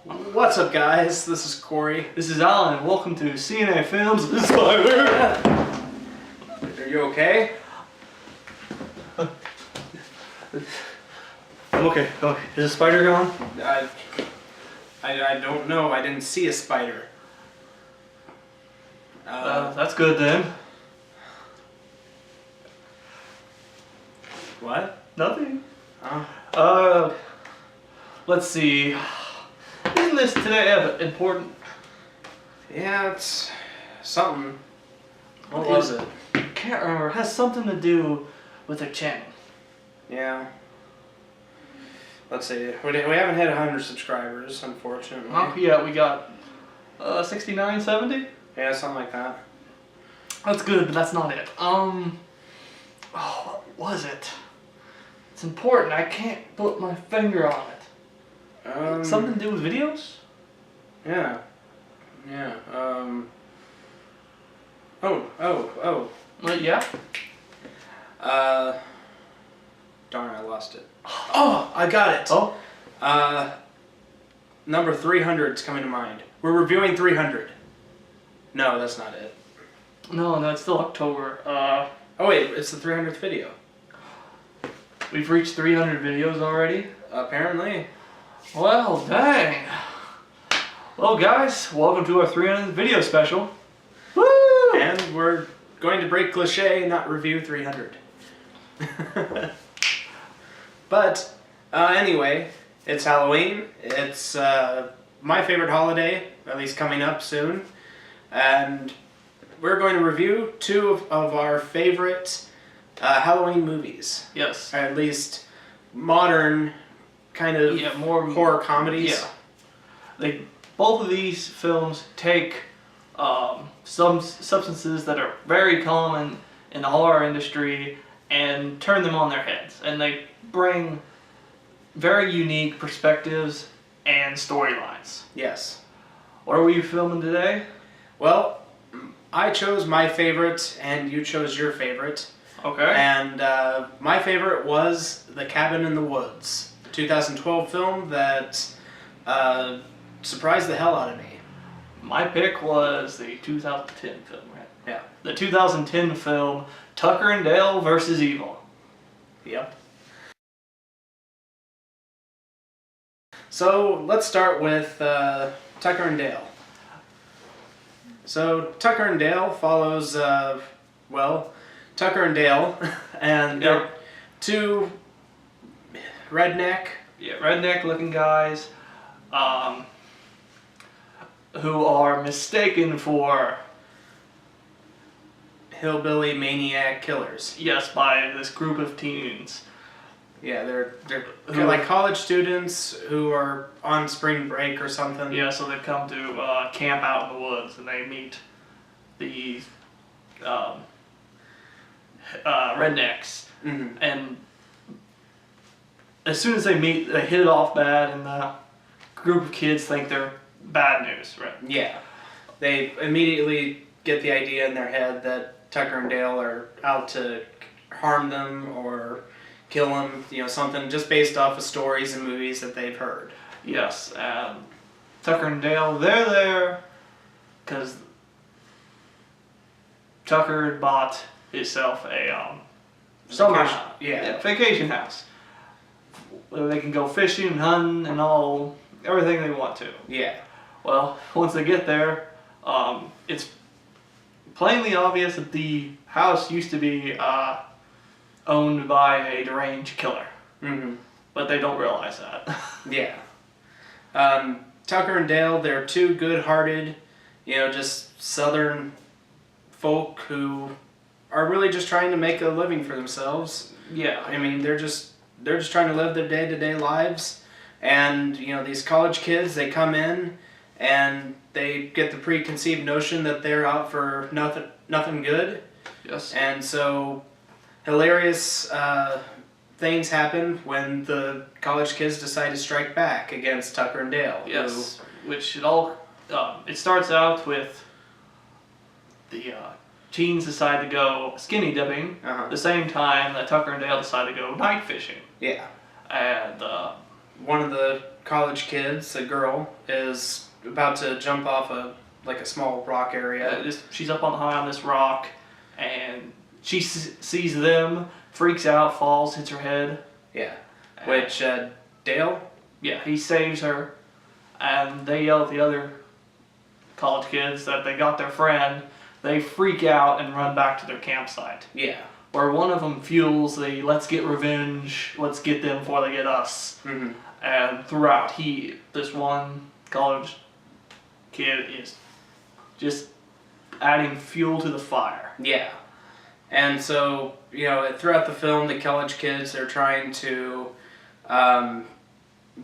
What's up, guys? This is Corey. This is Alan, and welcome to CNA Films Spider. Are you okay? I'm okay. Is the spider gone? I don't know. I didn't see a spider. That's good then. What? Nothing. Oh. Let's see. Isn't this today important? Yeah, it's something. What What was is it? Can't remember. It has something to do with their channel. Yeah. Let's see. We haven't hit 100 subscribers, unfortunately. Oh, yeah, we got 69, 70? Yeah, something like that. That's good, but that's not it. What was it? It's important. I can't put my finger on it. Something to do with videos? Yeah. Yeah. Oh. Yeah? Darn, I lost it. Oh, I got it. Oh? Number 300 is coming to mind. We're reviewing 300. No, that's not it. No, it's still October. Oh wait, it's the 300th video. We've reached 300 videos already? Apparently. Well, dang. Well, guys, welcome to our 300th video special. Woo! And we're going to break cliche and not review 300. But, anyway, it's Halloween. It's my favorite holiday, at least coming up soon. And we're going to review two of our favorite Halloween movies. Yes. Or at least modern kind of more horror comedies. Yeah. Both of these films take some substances that are very common in the horror industry and turn them on their heads. And they bring very unique perspectives and storylines. Yes. What are we filming today? Well, I chose my favorite and you chose your favorite. Okay. And my favorite was The Cabin in the Woods, a 2012 film that surprised the hell out of me. My pick was the 2010 film, right? Yeah. The 2010 film, Tucker and Dale versus Evil. Yep. So let's start with Tucker and Dale. So Tucker and Dale follows, Tucker and Dale, and they're two redneck looking guys who are mistaken for hillbilly maniac killers. Yes, by this group of teens. Yeah, they're like college students who are on spring break or something. Yeah, so they come to camp out in the woods and they meet the rednecks. Mm-hmm. And as soon as they meet, they hit it off bad, and the group of kids think they're bad news, right? Yeah. They immediately get the idea in their head that Tucker and Dale are out to harm them or kill them, something just based off of stories and movies that they've heard. Yes, and Tucker and Dale, they're there because Tucker bought himself a Summer, vacation house where they can go fishing, hunting, and everything they want to. Yeah. Well, once they get there, it's plainly obvious that the house used to be owned by a deranged killer. Mm-hmm. But they don't realize that. Yeah. Tucker and Dale, they're two good-hearted, just southern folk who are really just trying to make a living for themselves. Yeah. I mean, they're just trying to live their day-to-day lives. And, these college kids, they come in and they get the preconceived notion that they're out for nothing good. Yes. And so hilarious things happen when the college kids decide to strike back against Tucker and Dale. Yes. Which it starts out with the teens decide to go skinny dipping the same time that Tucker and Dale decide to go night fishing. Yeah. And one of the college kids, a girl, is about to jump off a small rock area. She's up on high on this rock, and she sees them, freaks out, falls, hits her head. Yeah. Which Dale. Yeah, he saves her, and they yell at the other college kids that they got their friend. They freak out and run back to their campsite. Yeah. Where one of them fuels the "let's get revenge, let's get them before they get us." Mm-hmm. And throughout, this one college kid is just adding fuel to the fire. Yeah. And so, throughout the film, the college kids are trying to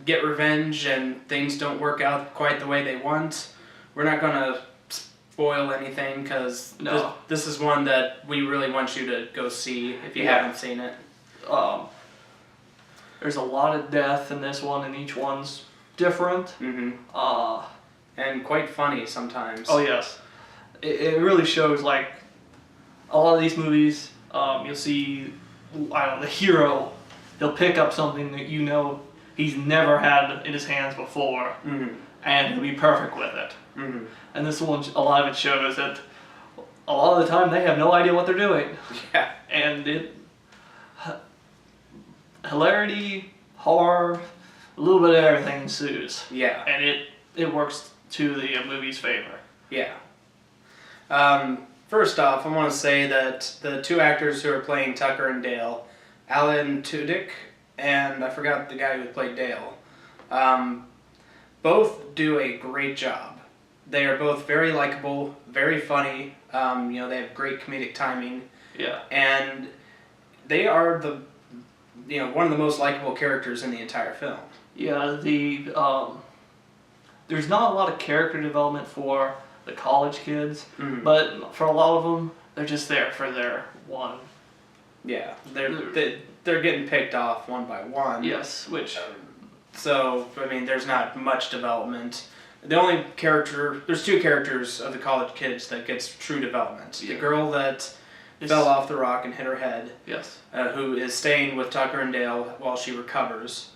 get revenge, and things don't work out quite the way they want. We're not going to spoil anything, because this is one that we really want you to go see if you haven't seen it. There's a lot of death in this one, and each one's different. Mm-hmm. And quite funny sometimes. Oh, yes. It really shows, like, a lot of these movies, you'll see, the hero, he'll pick up something that he's never had in his hands before, mm-hmm. and he'll be perfect with it. Mm-hmm. And this one, a lot of it shows that a lot of the time they have no idea what they're doing. Yeah. And hilarity, horror, a little bit of everything ensues. Yeah. And it works to the movie's favor. Yeah. First off, I want to say that the two actors who are playing Tucker and Dale, Alan Tudyk, and I forgot the guy who played Dale, both do a great job. They are both very likable, very funny. They have great comedic timing. Yeah. And they are one of the most likable characters in the entire film. Yeah, there's not a lot of character development for the college kids, but for a lot of them, they're just there for their one. Yeah, they're getting picked off one by one. Yes, which... So, there's not much development. There's two characters of the college kids that gets true development. Yeah. The girl that fell off the rock and hit her head. Yes. Who is staying with Tucker and Dale while she recovers.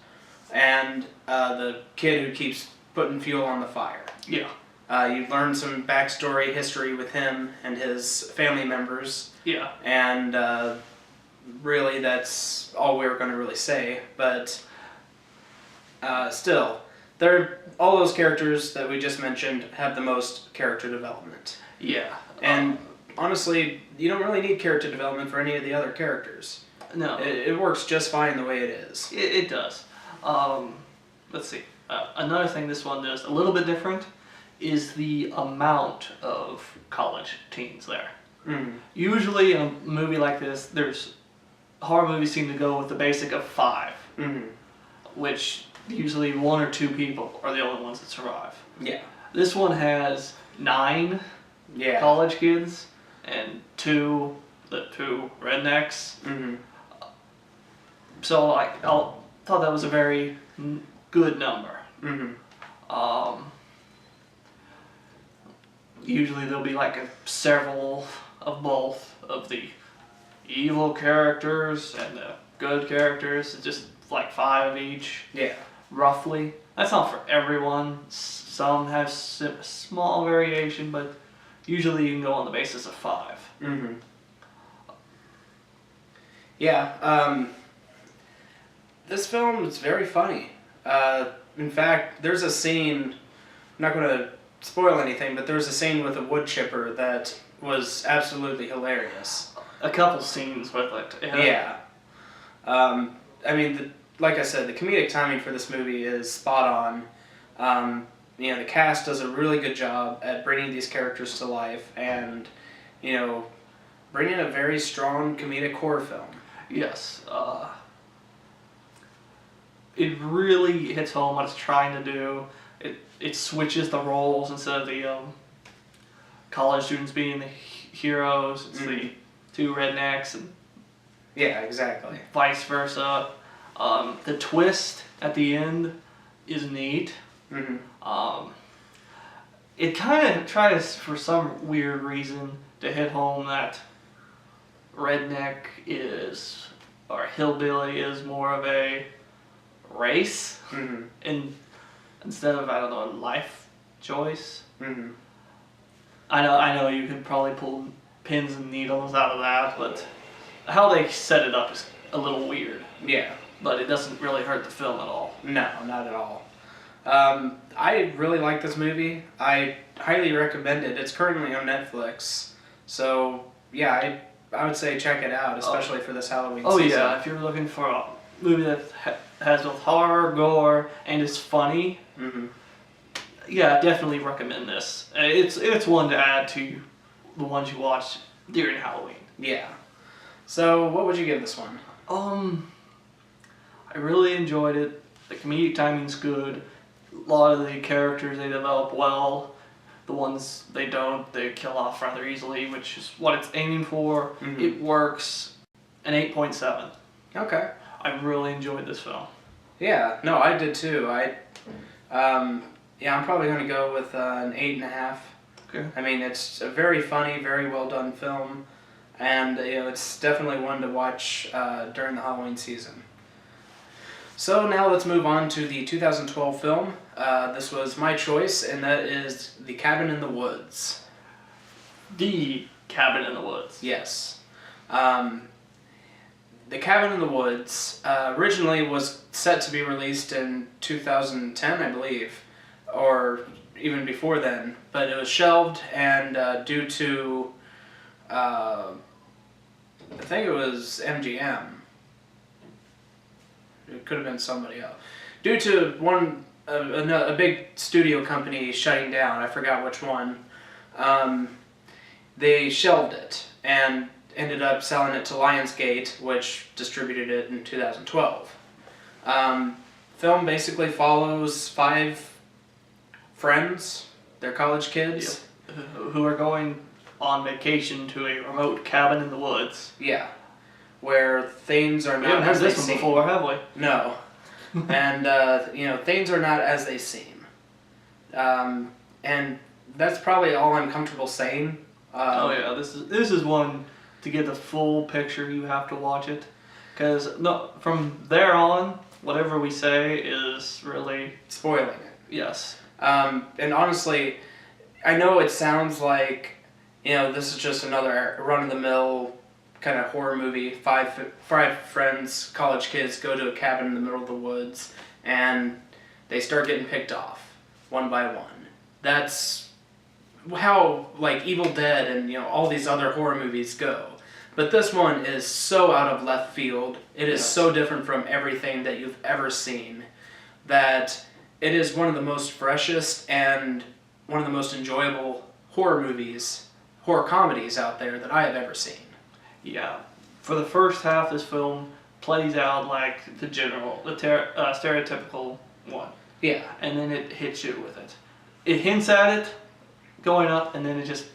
And the kid who keeps putting fuel on the fire. Yeah. You learn some backstory history with him and his family members. Yeah. And really, that's all we're going to really say. But still, all those characters that we just mentioned have the most character development. Yeah. And honestly, you don't really need character development for any of the other characters. No. It works just fine the way it is. It does. Let's see. Another thing this one does a little bit different is the amount of college teens there. Mm. Usually in a movie like this, horror movies seem to go with the basic of 5, which usually 1 or 2 people are the only ones that survive. Yeah. This one has 9 college kids and 2 rednecks. Mm-hmm. So I thought that was a very good number. Mm-hmm. Usually there'll be like several of both of the evil characters and the good characters. It's just like 5 of each. Yeah. Roughly. That's not for everyone. Some have small variation, but usually you can go on the basis of 5. Mm-hmm. Yeah. This film is very funny. In fact, there's a scene, I'm not going to spoil anything, but there's a scene with a wood chipper that was absolutely hilarious. A couple scenes with it. Yeah. Like I said, the comedic timing for this movie is spot on. The cast does a really good job at bringing these characters to life and, bringing a very strong comedic horror film. Yes. It really hits home what it's trying to do. It switches the roles instead of the college students being the heroes. It's the 2 rednecks and yeah, exactly. Vice versa. The twist at the end is neat. Mm-hmm. It kind of tries, for some weird reason, to hit home that redneck or hillbilly is more of a race. Mm-hmm. And instead of, I don't know, a life choice. Hmm. I know you could probably pull pins and needles out of that, but how they set it up is a little weird. Yeah. But it doesn't really hurt the film at all. No, not at all. I really like this movie. I highly recommend it. It's currently on Netflix. So, yeah, I would say check it out, especially for this Halloween Oh season. yeah, if you're looking for a movie that has both horror, gore, and is funny, Hmm. yeah, definitely recommend this. It's one to add to the ones you watch during Halloween. Yeah. So, what would you give this one? I really enjoyed it. The comedic timing's good. A lot of the characters they develop well. The ones they don't, they kill off rather easily, which is what it's aiming for. Mhm. It works. An 8.7. Okay. I really enjoyed this film. Yeah, no, I did too. Yeah, I'm probably going to go with an 8.5. Okay. I mean, it's a very funny, very well done film, and it's definitely one to watch during the Halloween season. So now let's move on to the 2012 film. This was my choice, and that is The Cabin in the Woods. The Cabin in the Woods. Yes. The Cabin in the Woods originally was set to be released in 2010, I believe, or even before then, but it was shelved, and due to, I think it was MGM. It could have been somebody else. Due to a big studio company shutting down, I forgot which one, they shelved it and ended up selling it to Lionsgate, which distributed it in 2012. Film basically follows 5 friends, they're college kids. Who are going on vacation to a remote cabin in the woods. Yeah. Where things are We haven't not heard as they this one seem. before, have we? No. And, things are not as they seem. And that's probably all I'm comfortable saying. Oh yeah, this is one to get the full picture. You have to watch it, because from there on, whatever we say is really Spoiling it. yes. And honestly, I know it sounds like, this is just another run-of-the-mill kind of horror movie. Five friends, college kids, go to a cabin in the middle of the woods, and they start getting picked off, one by one. That's how, Evil Dead and, all these other horror movies go. But this one is so out of left field. It is so different from everything that you've ever seen that it is one of the most freshest and one of the most enjoyable horror comedies out there that I have ever seen. Yeah, for the first half, this film plays out like the stereotypical one, Yeah. and then it hits you with it. It hints at it going up, and then it just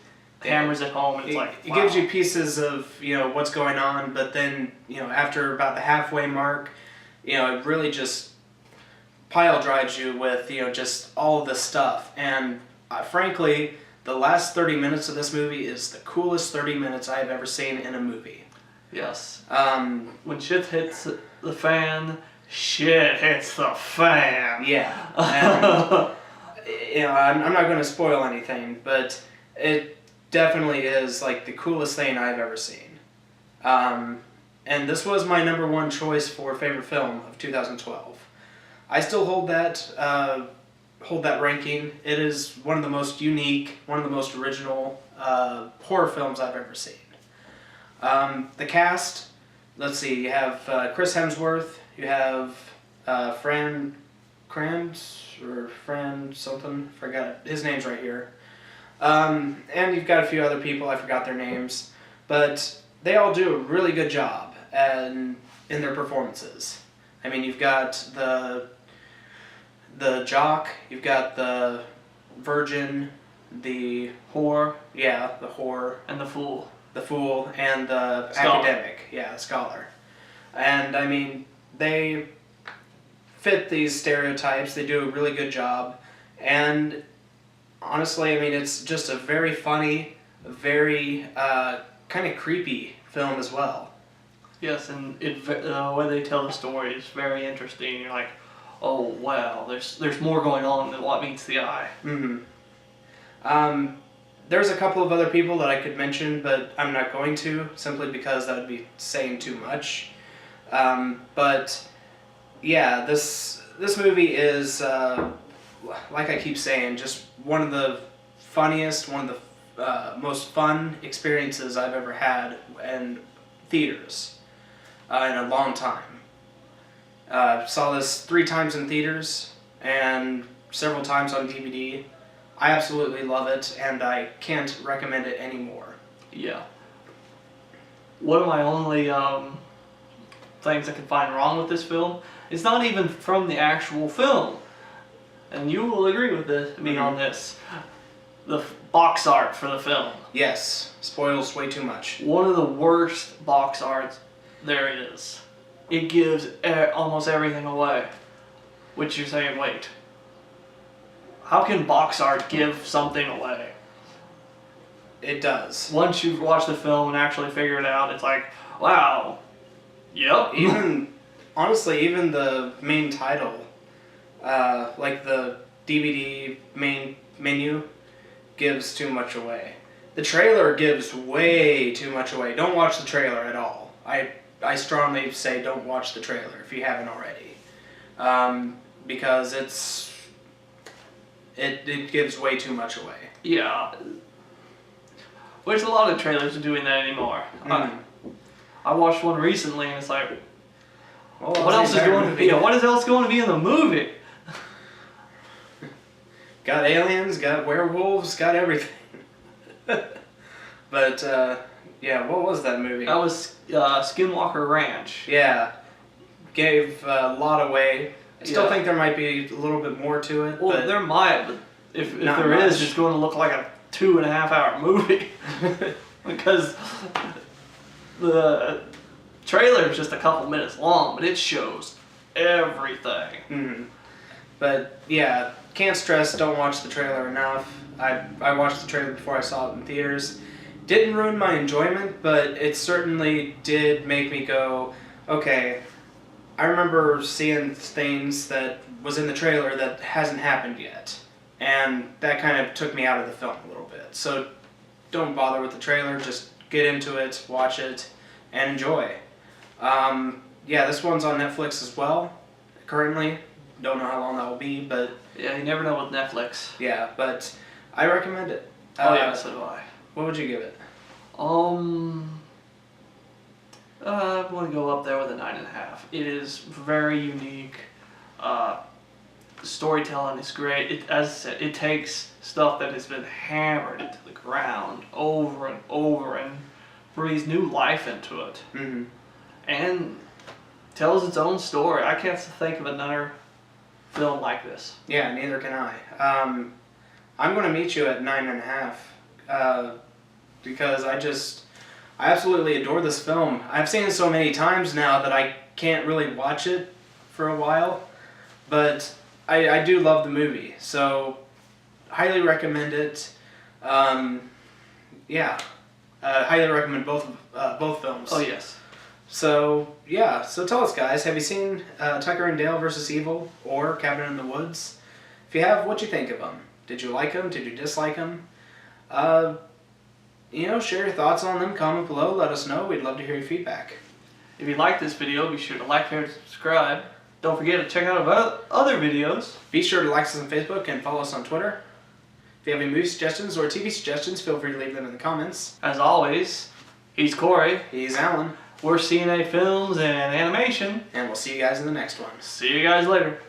hammers it home, and it's It gives you pieces of, what's going on, but then, after about the halfway mark, it really just pile drives you with, just all of this stuff. And frankly, the last 30 minutes of this movie is the coolest 30 minutes I have ever seen in a movie. Yes. Um, When shit hits the fan, shit hits the fan. yeah. And, I'm not going to spoil anything, but it definitely is, the coolest thing I've ever seen. And this was my number 1 choice for favorite film of 2012. I still hold that ranking. It is one of the most unique, one of the most original horror films I've ever seen. The cast, let's see, you have Chris Hemsworth, you have Fran Kranz, or Fran something, forgot his name's right here. And you've got a few other people, I forgot their names, but they all do a really good job in their performances. I mean, you've got the jock, you've got the virgin, the Whore whore, and the fool. the fool, and the Scholar. academic, the scholar. And I mean, they fit these stereotypes, they do a really good job, and honestly, I mean, it's just a very funny, very kind of creepy film as well. Yes, and the way they tell the story is very interesting. You're like, oh wow, there's more going on than what meets the eye. Mm-hmm. There's a couple of other people that I could mention, but I'm not going to, simply because that would be saying too much. But yeah, this movie is, like I keep saying, just one of the funniest, one of the most fun experiences I've ever had in theaters in a long time. Saw this 3 times in theaters and several times on DVD. I absolutely love it, and I can't recommend it anymore. Yeah. One of my only things I can find wrong with this film is not even from the actual film, and you will agree with me on this. The box art for the film. Yes, spoils way too much. One of the worst box arts there is. It gives almost everything away. Which you're saying, wait, how can box art give something away? It does. Once you've watched the film and actually figured it out, it's like, wow, yep. Honestly, even the main title, like the DVD main menu, gives too much away. The trailer gives way too much away. Don't watch the trailer at all. I strongly say don't watch the trailer if you haven't already, because it gives way too much away. Yeah. There's a lot of trailers are doing that anymore. I watched one recently and it's like, Well, what else is going to be? What else going to be in the movie? Got aliens, got werewolves, got everything. But yeah, what was that movie? That was Skinwalker Ranch. Yeah, gave a lot away. I still Yeah. think there might be a little bit more to it. Well, but there might, but if Not there is, much. it's going to look like a 2.5 hour movie. Because the trailer is just a couple minutes long, but it shows everything. Mhm. But yeah, can't stress, don't watch the trailer enough. I watched the trailer before I saw it in theaters. Didn't ruin my enjoyment, but it certainly did make me go, okay, I remember seeing things that was in the trailer that hasn't happened yet. And that kind of took me out of the film a little bit. So don't bother with the trailer, just get into it, watch it, and enjoy. Yeah, this one's on Netflix as well, currently. Don't know how long that will be, but Yeah, you never know with Netflix. yeah, but I recommend it. Oh yeah, so do I. What would you give it? I want to go up there with a 9.5. It is very unique. Storytelling is great. As I said, it takes stuff that has been hammered into the ground over and over and breathes new life into it. Mm-hmm. And tells its own story. I can't think of another film like this. Yeah, neither can I. I'm going to meet you at 9.5 because I absolutely adore this film. I've seen it so many times now that I can't really watch it for a while, but I do love the movie, so highly recommend it. Yeah, highly recommend both films. Oh yes. So yeah, so tell us guys, have you seen Tucker and Dale vs. Evil or Cabin in the Woods? If you have, what'd you think of them? Did you like them? Did you dislike them? Share your thoughts on them, comment below, let us know. We'd love to hear your feedback. If you like this video, be sure to like, share, and subscribe. Don't forget to check out our other videos. Be sure to like us on Facebook and follow us on Twitter. If you have any movie suggestions or TV suggestions, feel free to leave them in the comments. As always, he's Corey. He's Alan, We're CNA Films and Animation. and we'll see you guys in the next one. See you guys later.